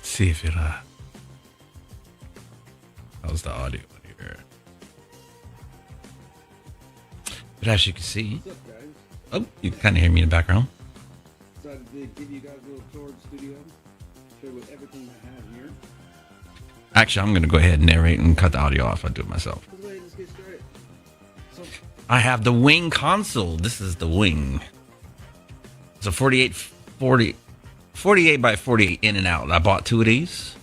see if it how's the audio here. But as you can see, What's up, guys? oh, you can kind of hear me in the background. Decided to give you guys a little tour of the studio, show you everything I have here. Actually, I'm going to go ahead and narrate and cut the audio off. I'll do it myself. Let's go ahead and just get started. So, I have the Wing console. This is the Wing. It's a 48 by 48 in and out. I bought two of these.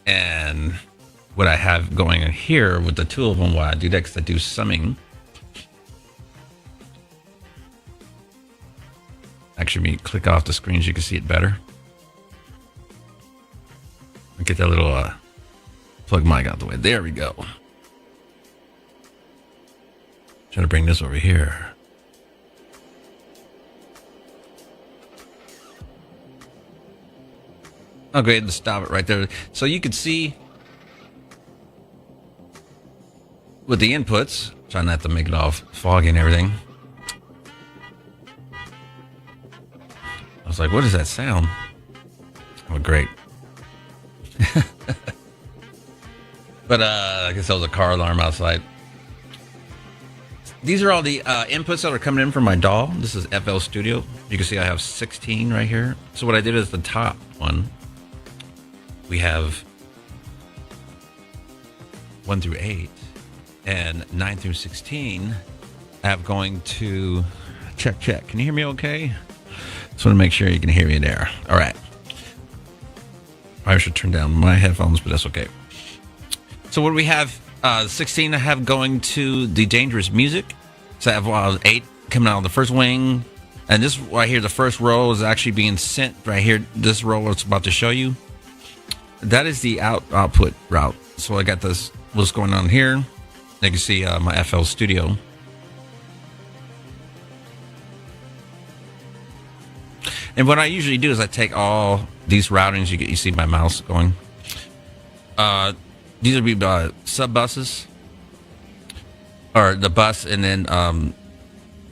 And what I have going on here with the two of them, why I do that, because I do summing. Actually, when you click off the screens, you can see it better. Get that little plug mic out the way. There we go. Trying to bring this over here. I'll go ahead and stop it right there. So you can see with the inputs, trying not to make it all foggy and everything. I was like, what is that sound? Oh, great. But I guess that was a car alarm outside. These are all the inputs that are coming in from my DAW. This is FL Studio. You can see I have 16 right here. So what I did is the top one, we have 1 through 8 and 9 through 16. I have going to check. Can you hear me okay? Just want to make sure you can hear me there. All right. I should turn down my headphones, but that's okay. So what do we have? 16 I have going to the Dangerous Music. So I have 8 coming out of the first wing. And this right here, the first row is actually being sent right here. This row it's about to show you. That is the output route. So I got this, what's going on here. You can see my FL Studio. And what I usually do is I take all these routings. You see my mouse going. These would be sub buses, or the bus, and then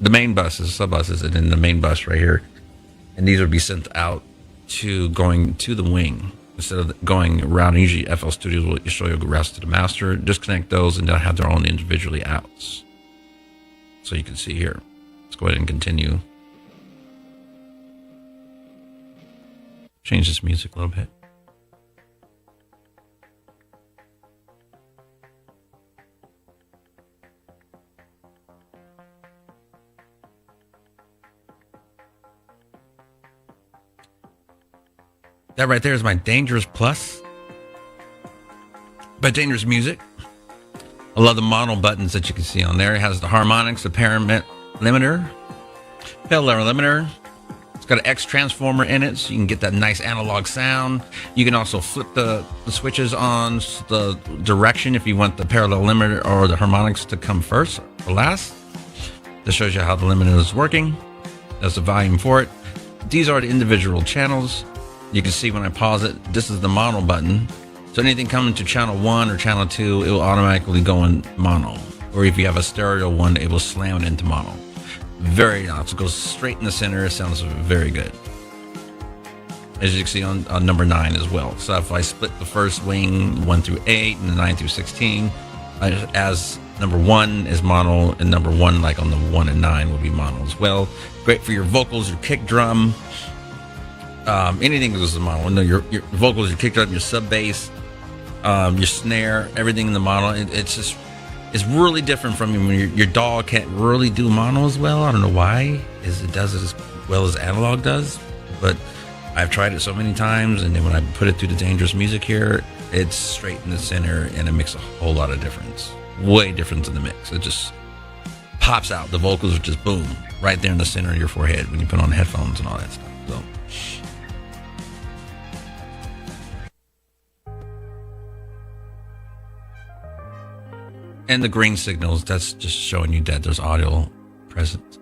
the main buses, sub buses, and then the main bus right here. And these would be sent out to going to the wing instead of going routing. Usually, FL Studios will show you routes to the master. Disconnect those, and they'll have their own individually outs. So you can see here. Let's go ahead and continue. Change this music a little bit. That right there is my Dangerous Plus by Dangerous Music. I love the model buttons that you can see on there. It has the harmonics, the parallel limiter. It's got an X transformer in it, so you can get that nice analog sound. You can also flip the switches on the direction if you want the parallel limiter or the harmonics to come first or last. This shows you how the limiter is working. That's the volume for it. These are the individual channels. You can see when I pause it, this is the mono button. So anything coming to channel 1 or channel 2, it will automatically go in mono. Or if you have a stereo one, it will slam it into mono. Very nice. It goes straight in the center. It sounds very good. As you can see on number 9 as well. So if I split the first wing 1 through 8 and the 9 through 16, as number 1 is mono, and number 1, like on the 1 and 9, will be mono as well. Great for your vocals, your kick drum. Anything goes to mono. No, your vocals, your kick drum, your sub bass, your snare, everything in the mono. It's really different from when your DAW can't really do mono as well. I don't know why. It does it as well as analog does, but I've tried it so many times, and then when I put it through the Dangerous Music here, it's straight in the center, and it makes a whole lot of difference. Way different in the mix. It just pops out. The vocals are just boom, right there in the center of your forehead when you put on headphones and all that stuff. So. And the green signals, that's just showing you that there's audio present.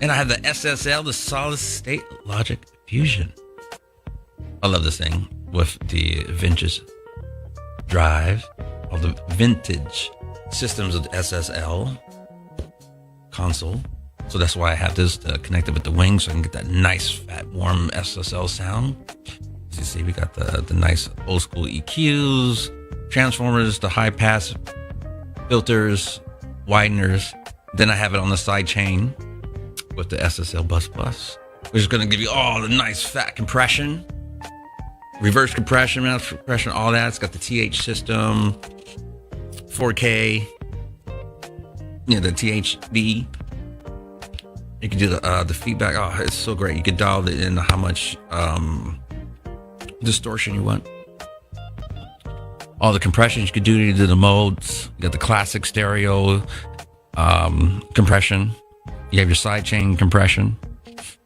And I have the SSL, the Solid State Logic Fusion. I love this thing with the vintage drive, all the vintage systems of the SSL console. So that's why I have this connected with the wing, so I can get that nice, fat, warm SSL sound. As you see, we got the nice old school EQs, transformers, the high pass filters, wideners. Then I have it on the side chain with the SSL Bus Plus, which is going to give you all the nice fat compression, reverse compression, master compression, all that. It's got the TH system, 4K, the THD. You can do the feedback. Oh, it's so great. You can dial it in how much distortion you want. All the compressions you can do to the modes. You got the classic stereo compression. You have your sidechain compression,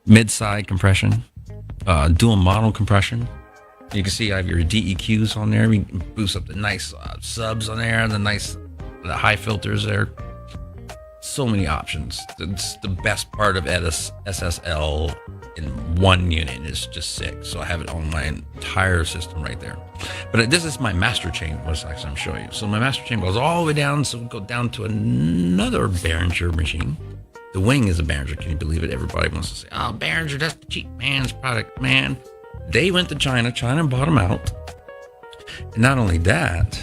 mid-side compression, dual model compression. You can see I have your DEQs on there. We can boost up the nice subs on there, the high filters there. So many options. It's the best part of SSL in one unit. It's just sick. So I have it on my entire system right there. But this is my master chain, what I'm showing you. So my master chain goes all the way down. So we'll go down to another Behringer machine. The wing is a Behringer. Can you believe it? Everybody wants to say, oh, Behringer, that's the cheap man's product. Man, they went to China. China bought them out. And not only that,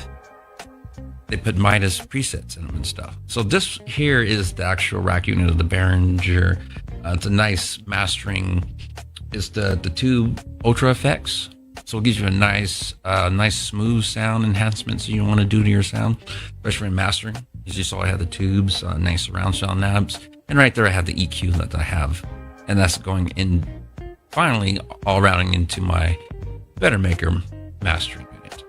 they put Midas presets in them and stuff. So this here is the actual rack unit of the Behringer. It's a nice mastering. It's the Tube Ultra FX. So it gives you a nice smooth sound enhancements you want to do to your sound, especially in mastering. As you saw, I had the tubes, nice surround sound knobs. And right there I have the EQ that I have. And that's going in, finally, all routing into my Bettermaker mastering unit.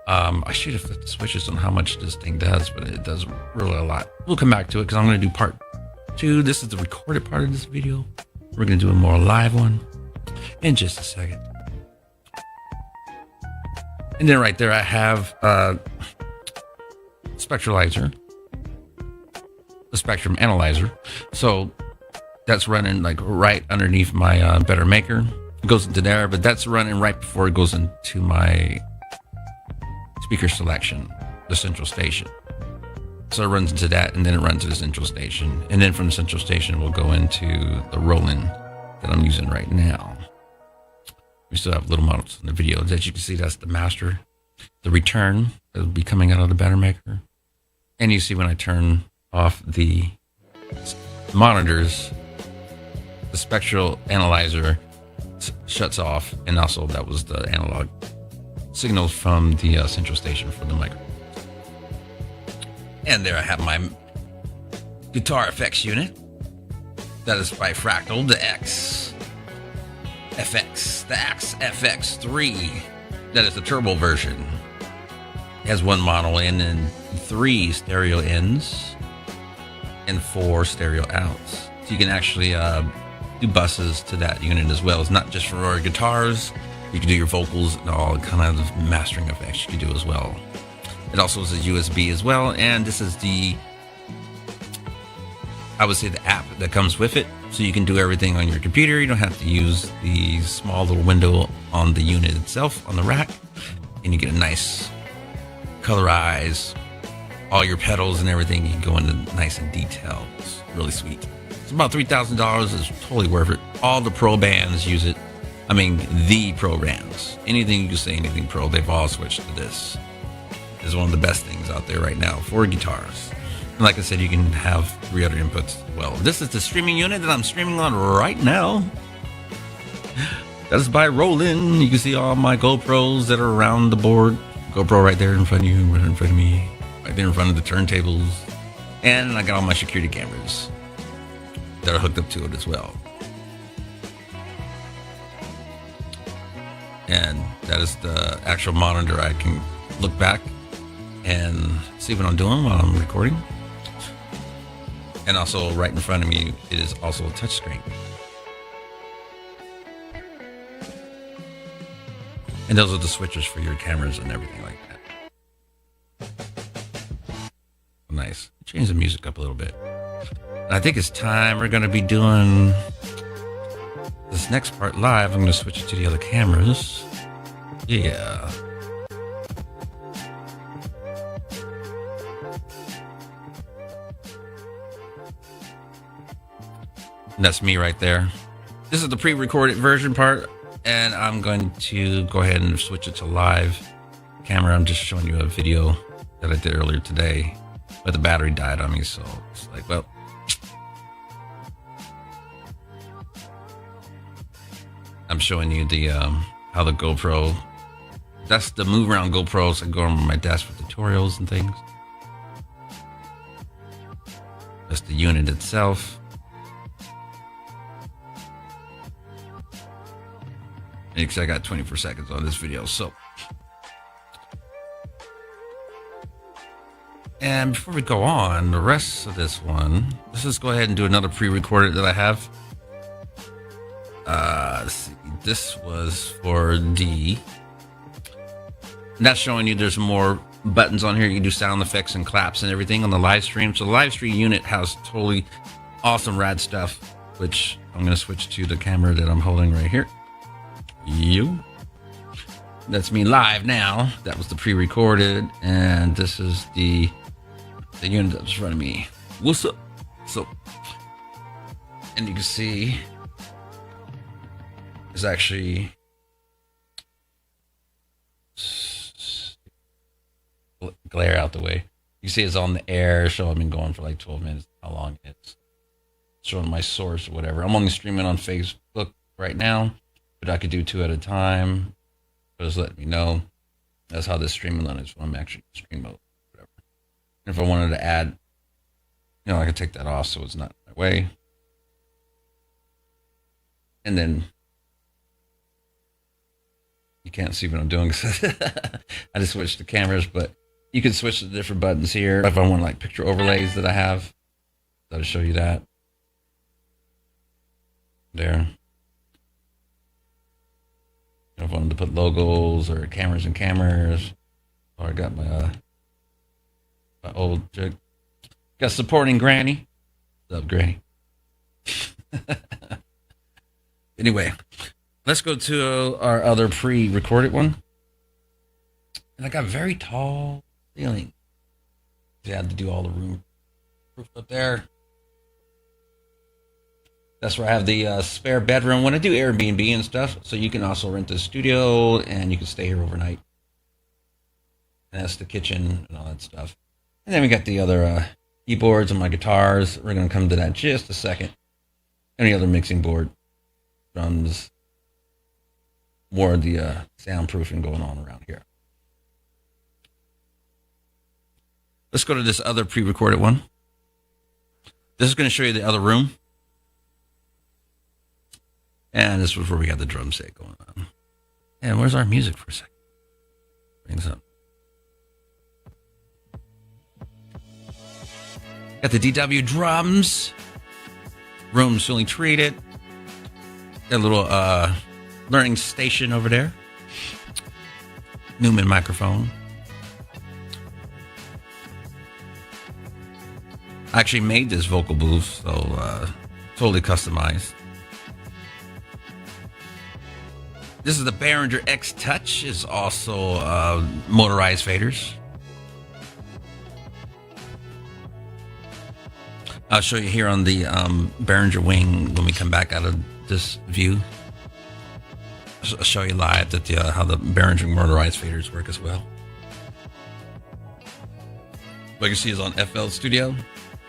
I should have flipped the switches on how much this thing does, but it does really a lot. We'll come back to it because I'm going to do part 2. This is the recorded part of this video. We're going to do a more live one in just a second. And then right there I have spectralizer, the spectrum analyzer. So that's running like right underneath my Bettermaker. It goes into there, but that's running right before it goes into my speaker selection, the central station. So it runs into that, and then it runs to the central station, and then from the central station we'll go into the Roland that I'm using right now. We still have little models in the video. As you can see, that's the master, the return that will be coming out of the Bettermaker. And you see when I turn off the monitors, the spectral analyzer shuts off, and also that was the analog signals from the central station for the microphone. And there I have my guitar effects unit. That is by Fractal, the X FX, the X FX3. That is the turbo version. It has 1 mono in and 3 stereo ins and 4 stereo outs. So you can actually do buses to that unit as well. It's not just for guitars. You can do your vocals and all kind of mastering effects you can do as well. It also is a USB as well, and this is I would say the app that comes with it, so you can do everything on your computer. You don't have to use the small little window on the unit itself, on the rack, and you get a nice colorize all your pedals and everything. You can go into nice and detail. It's really sweet. It's about $3,000. It's totally worth it. All the pro bands use it. I mean, the programs. Anything you can say, anything pro, they've all switched to this. It's one of the best things out there right now for guitars. And like I said, you can have 3 other inputs as well. This is the streaming unit that I'm streaming on right now. That's by Roland. You can see all my GoPros that are around the board. GoPro right there in front of you, right in front of me, right there in front of the turntables. And I got all my security cameras that are hooked up to it as well. And that is the actual monitor. I can look back and see what I'm doing while I'm recording. And also right in front of me, it is also a touchscreen. And those are the switches for your cameras and everything like that. Nice. Change the music up a little bit. And I think it's time we're going to be doing this next part live. I'm going to switch it to the other cameras. Yeah. And that's me right there. This is the pre-recorded version part, and I'm going to go ahead and switch it to live camera. I'm just showing you a video that I did earlier today, but the battery died on me, so it's like, well, I'm showing you the how the GoPro, that's the move around GoPros that go on my desk for tutorials and things. That's the unit itself. Because I got 24 seconds on this video, so. And before we go on, the rest of this one, let's just go ahead and do another pre-recorded that I have. Let's see. This was for D. And that's showing you there's more buttons on here. You can do sound effects and claps and everything on the live stream. So the live stream unit has totally awesome rad stuff, which I'm going to switch to the camera that I'm holding right here. That's me live now. That was the pre-recorded, and this is the unit that's in front of me. What's up? So, and you can see it's actually glare out the way. You see it's on the air, so I've been going for like 12 minutes. How long it's showing my source or whatever. I'm only streaming on Facebook right now, but I could do 2 at a time. Just let me know. That's how this streaming is when I'm actually in stream mode, whatever. And if I wanted to add, you know, I could take that off so it's not in my way. And then you can't see what I'm doing because I just switched the cameras, but you can switch the different buttons here. If I want like picture overlays that I have, that'll show you that. There. If I wanted to put logos or cameras and cameras, or I got my old chick. Got supporting Granny. What's up, Granny? Anyway, let's go to our other pre-recorded one. And I got very tall ceiling. I had to do all the room roof up there. That's where I have the spare bedroom when I do Airbnb and stuff. So you can also rent the studio and you can stay here overnight. And that's the kitchen and all that stuff. And then we got the other keyboards and my guitars. We're going to come to that in just a second. Any other mixing board, drums, more of the soundproofing going on around here. Let's go to this other pre-recorded one. This is going to show you the other room. And this was where we got the drum set going on. And where's our music for a second? Brings up. Got the DW drums. Room's fully treated. Got a little learning station over there. Newman microphone. I actually made this vocal booth, so totally customized. This is the Behringer X Touch. It's also motorized faders. I'll show you here on the Behringer wing when we come back out of this view. I'll show you live that how the Behringer motorized faders work as well. What you can see is on FL Studio.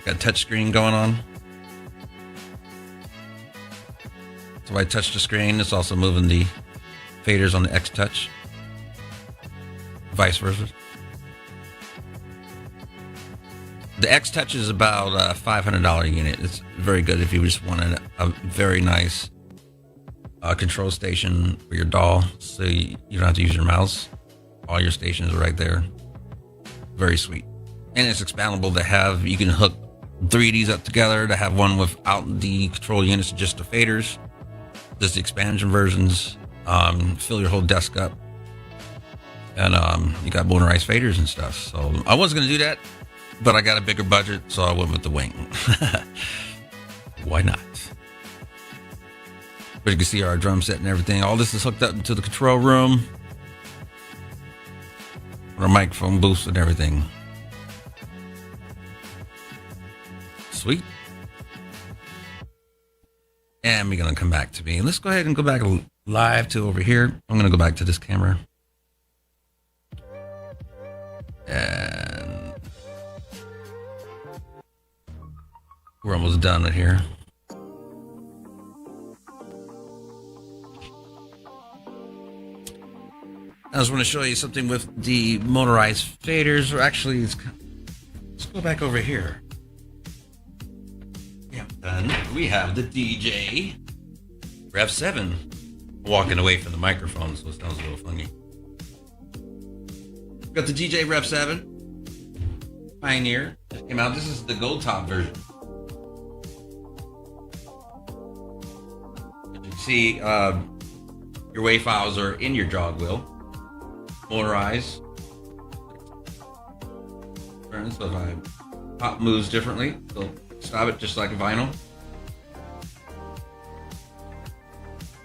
Got a touch screen going on. So I touch the screen, it's also moving the faders on the X Touch. Vice versa. The X Touch is about a $500 unit. It's very good if you just wanted a very nice control station for your DAW, so you don't have to use your mouse. All your stations are right there. Very sweet. And it's expandable to have, you can hook 3Ds up together to have one without the control units, just the faders. Just the expansion versions. Fill your whole desk up. And you got motorized faders and stuff. So I was going to do that, but I got a bigger budget, so I went with the wing. Why not? But you can see our drum set and everything. All this is hooked up into the control room. Our microphone booths and everything. Sweet. And we're going to come back to me. Let's go ahead and go back live to over here. I'm going to go back to this camera. And we're almost done with here. I just want to show you something with the motorized faders. Or actually, let's go back over here. Yeah, done. We have the DDJ Rev 7. Walking away from the microphone, so it sounds a little funny. We've got the DDJ Rev 7 Pioneer. That came out. This is the gold top version. You can see your WAV files are in your jog wheel. Motorized. So if I pop moves differently, it'll stop it just like a vinyl.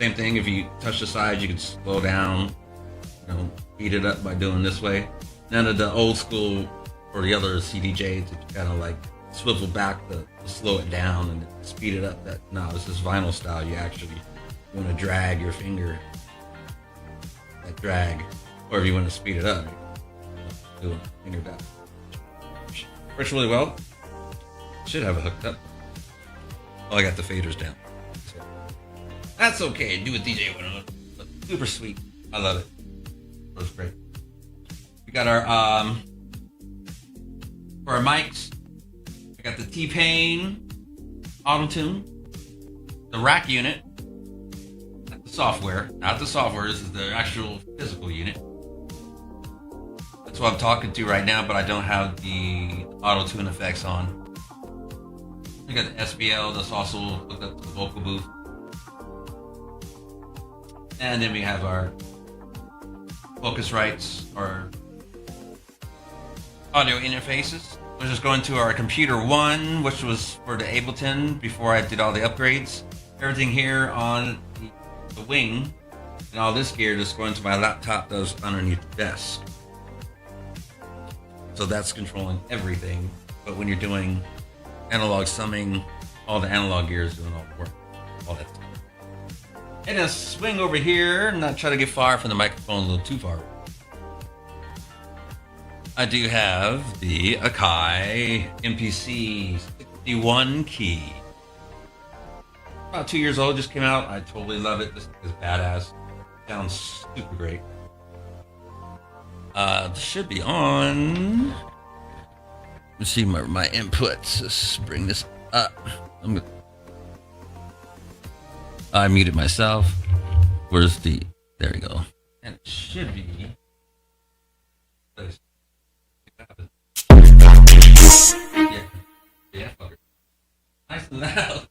Same thing, if you touch the sides, you can slow down, speed it up by doing this way. None of the old school or the other CDJs that you kind of like swivel back to slow it down and speed it up. No, this is vinyl style. You actually want to drag your finger, that drag. Or if you want to speed it up, do a finger back. Works really well. Should have it hooked up. Oh, I got the faders down. So that's okay. Do a DJ one. Super sweet. I love it. Works great. We got our for our mics. We got the T-Pain Auto Tune, the rack unit. Not the software. Not the software. This is the actual physical unit. That's what I'm talking to right now, but I don't have the auto tune effects on. We got the SBL that's also hooked up to the vocal booth. And then we have our Focusrites, our audio interfaces. We're just going to our computer one, which was for the Ableton before I did all the upgrades. Everything here on the wing and all this gear just going to my laptop that's underneath the desk. So that's controlling everything. But when you're doing analog summing, all the analog gear is doing all the work. All that stuff. And then swing over here, not try to get far from the microphone, a little too far. I do have the Akai MPC 61 key. About 2 years old, just came out. I totally love it. This is badass. Sounds super great. This should be on. Let's see my inputs. Let's bring this up. I muted myself. Where's the? There we go. And it should be. Yeah, fucker. Nice and loud.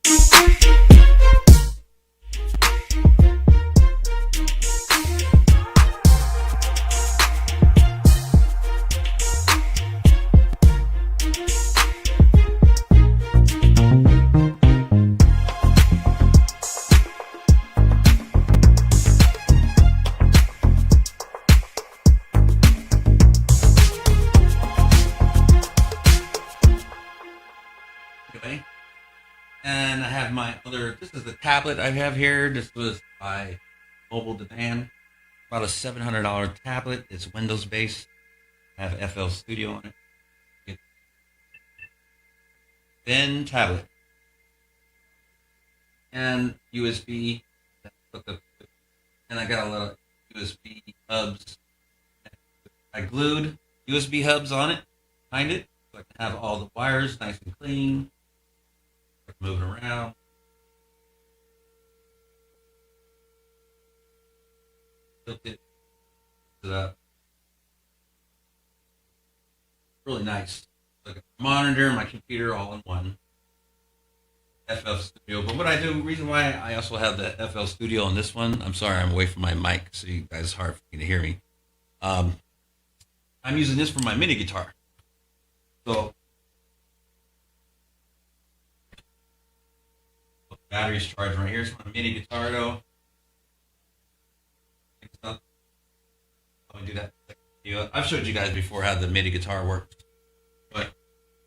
And I have my other, this is the tablet I have here. This was by Mobile Demand. About a $700 tablet. It's Windows based. I have FL Studio on it. Then tablet. And USB. And I got a lot of USB hubs. I glued USB hubs on it, behind it, so I can have all the wires nice and clean. Moving around. Tilt it up. Really nice. Like a monitor, my computer, all in one. FL Studio. But what I do, reason why I also have the FL Studio on this one, I'm sorry, I'm away from my mic, so you guys, it's hard for you to hear me. I'm using this for my MIDI guitar. So battery's charging right here. It's my MIDI guitar though. Let me do that. I've showed you guys before how the MIDI guitar works, but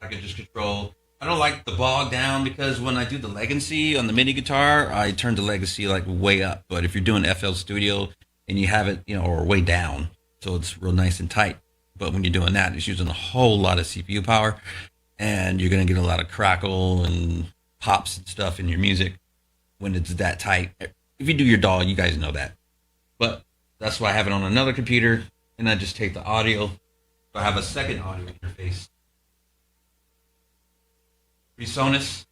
I can just control. I don't like the bog down because when I do the legacy on the MIDI guitar, I turn the legacy like way up. But if you're doing FL Studio and you have it, or way down, so it's real nice and tight. But when you're doing that, it's using a whole lot of CPU power, and you're gonna get a lot of crackle and pops and stuff in your music when it's that tight. If you do your DAW, you guys know that. But that's why I have it on another computer, and I just take the audio. I have a second audio interface. PreSonus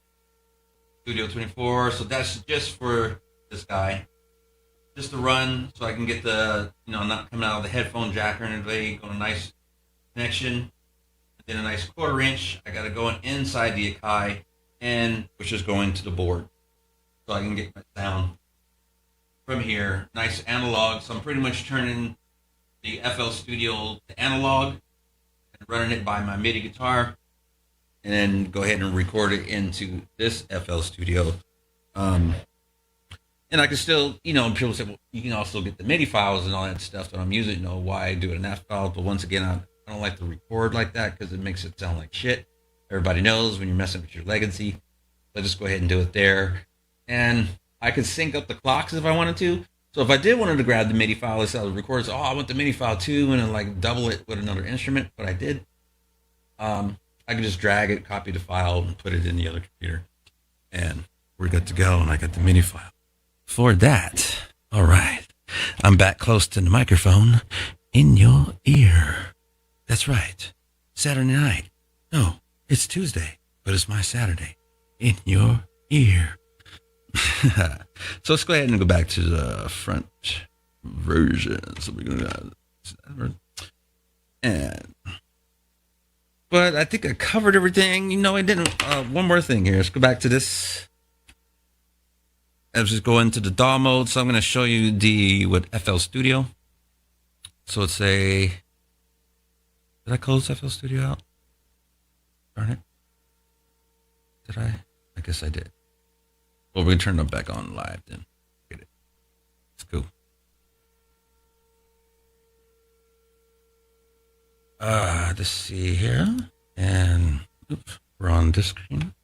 Studio 24, so that's just for this guy, just to run, so I can get the, not coming out of the headphone jack or anything, on a nice connection, and then a nice 1/4 inch. I got to go inside the Akai, and which is going to the board, so I can get my sound from here. Nice analog, so I'm pretty much turning the FL Studio to analog and running it by my MIDI guitar, and then go ahead and record it into this FL Studio. And I can still, people say, well, you can also get the MIDI files and all that stuff that I'm using, why I do it in that file. But once again, I don't like to record like that because it makes it sound like shit. Everybody knows when you're messing with your legacy. So I just go ahead and do it there. And I can sync up the clocks if I wanted to. So if I did want to grab the MIDI file, let's say I record, I want the MIDI file too, and then like double it with another instrument, but I did. I can just drag it, copy the file, and put it in the other computer. And we're good to go, and I got the MIDI file. For that, all right, I'm back close to the microphone in your ear. That's right, Saturday night. No, it's Tuesday, but it's my Saturday in your ear. So let's go ahead and go back to the front version. So we're going to... But I think I covered everything. I didn't. One more thing here. Let's go back to this. Let's just go into the DAW mode. So I'm going to show you with FL Studio. So let's say, did I close FL Studio out? Darn it. Did I? I guess I did. Well, we're going to turn them back on live then. Get it. Let's go. Let's see here, and oops, we're on this screen.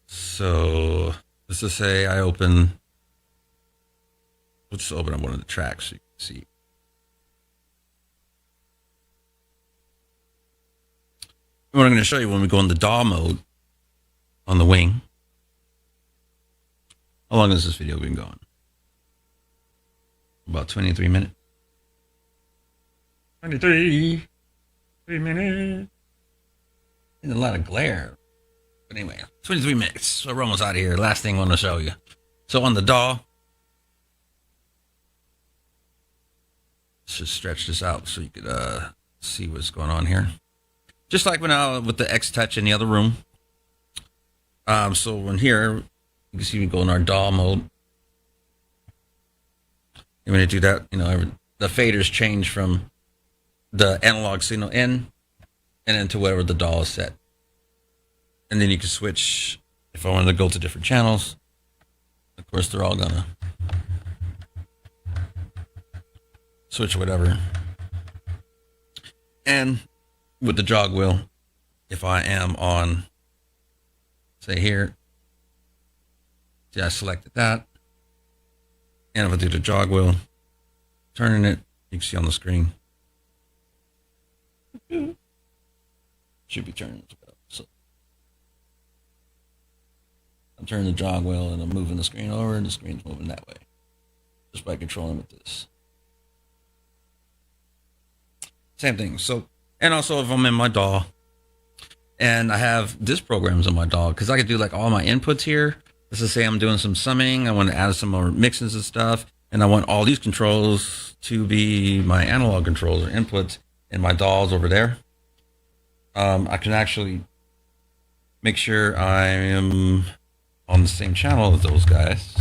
So let's just say I open. Let's open up one of the tracks so you can see. What I'm going to show you when we go in the DAW mode on the wing. How long has this video been going? About 23 minutes. 23 minutes. There's a lot of glare. But anyway, 23 minutes. So we're almost out of here. Last thing I want to show you. So on the DAW, let's just stretch this out so you could see what's going on here. Just like when I with the X Touch in the other room. So when here, you can see we go in our DAW mode. And when you do that, the faders change from the analog signal in and into whatever the DAW is set. And then you can switch if I wanted to go to different channels. Of course, they're all gonna switch whatever. And with the jog wheel, if I am on, say here, see, I selected that. And if I do the jog wheel, turning it, you can see on the screen. Should be turning as well. So I'm turning the jog wheel and I'm moving the screen over, and the screen's moving that way just by controlling with this. Same thing. So, and also if I'm in my DAW and I have this programs on my DAW, because I could do like all my inputs here. Let's just say I'm doing some summing. I want to add some more mixes and stuff, and I want all these controls to be my analog controls or inputs, and my DAWs over there. I can actually make sure I am on the same channel as those guys.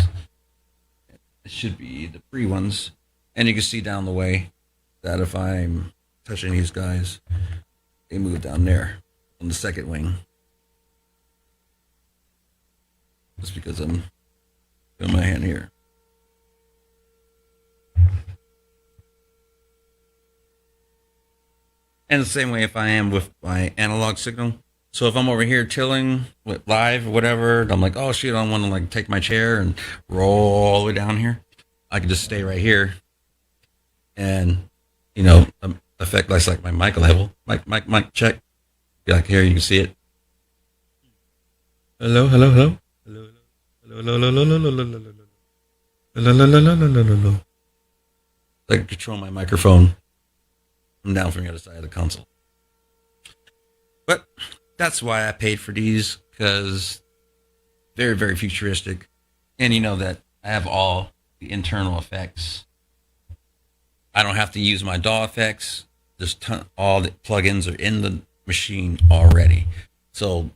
It should be the pre ones. And you can see down the way that if I'm touching these guys, they move down there on the second wing. Just because I'm doing my hand here. And the same way if I am with my analog signal. So if I'm over here chilling with live or whatever, I'm like, oh shit, I don't want to like take my chair and roll all the way down here. I can just stay right here, and you know, affect less like my mic level. Mic check. Like here, you can see it. Hello, hello, hello, hello, hello, hello, hello, hello, hello, hello, hello, hello, hello, hello. I can control my microphone from down from the other side of the console. But that's why I paid for these, because very, very futuristic. And you know that I have all the internal effects. I don't have to use my DAW effects. All the plugins are in the machine already. So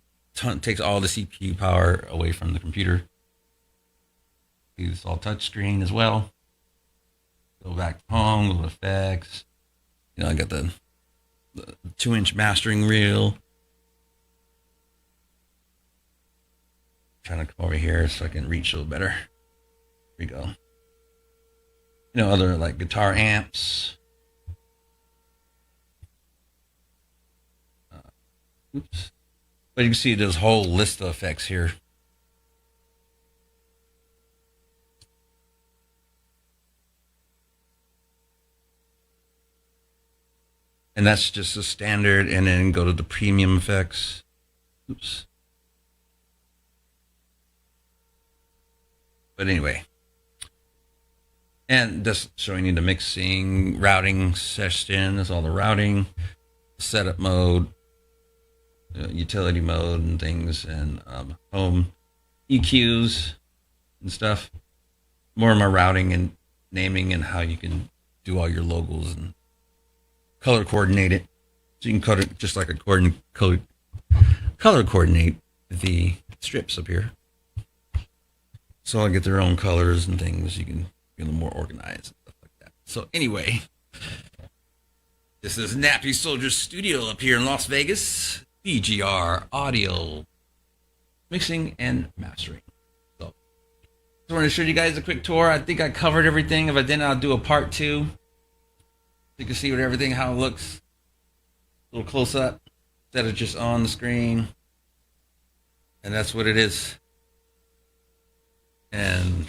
takes all the CPU power away from the computer. It's all touchscreen as well. Go back to home, little effects. You know, I got the 2-inch mastering reel. Trying to come over here so I can reach a little better. Here we go. You know, other like guitar amps. Oops. But you can see this whole list of effects here. And that's just the standard, and then go to the premium effects. Oops. But anyway. And just showing you the mixing, routing session. That's all the routing, setup mode, utility mode and things, and home EQs and stuff. More of my routing and naming and how you can do all your logos and color coordinate it. So you can cut it just like a color coordinate the strips up here. So I'll get their own colors and things. You can get them more organized and stuff like that. So anyway, this is Nappy Soldier Studio up here in Las Vegas. BGR audio mixing and mastering. So I want to show you guys a quick tour. I think I covered everything. If I didn't, I'll do a part 2. You can see what everything, how it looks. A little close up instead of just on the screen. And that's what it is. And